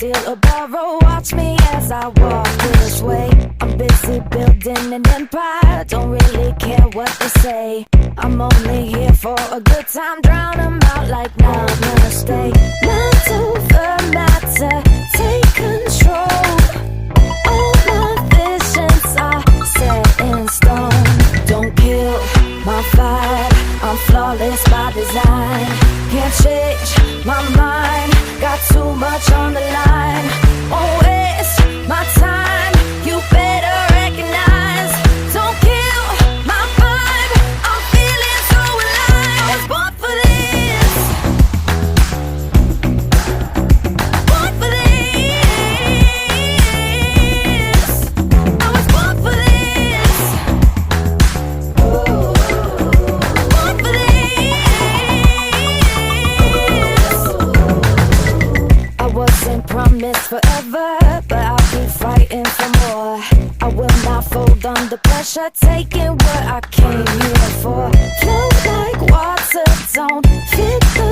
steal or borrow. Watch me as I walk this way. I'm busy building an empire, don't really care what they say. I'm only here for a good time, drown 'em out like namaste. Mind over matter, take control. All my visions are set in stone. Don't kill my vibe, I'm flawless by design. Can't change my mind, got too much on the line. Won't waste my time, you better recognize. Don't kill my vibe, I'm feeling so alive. I was born for this, born for this. I was born for this, born for this. I wasn't promised forever, but I'll keep fighting for more. I will not fold under pressure, taking what I came here for. Flow like water, don't fit the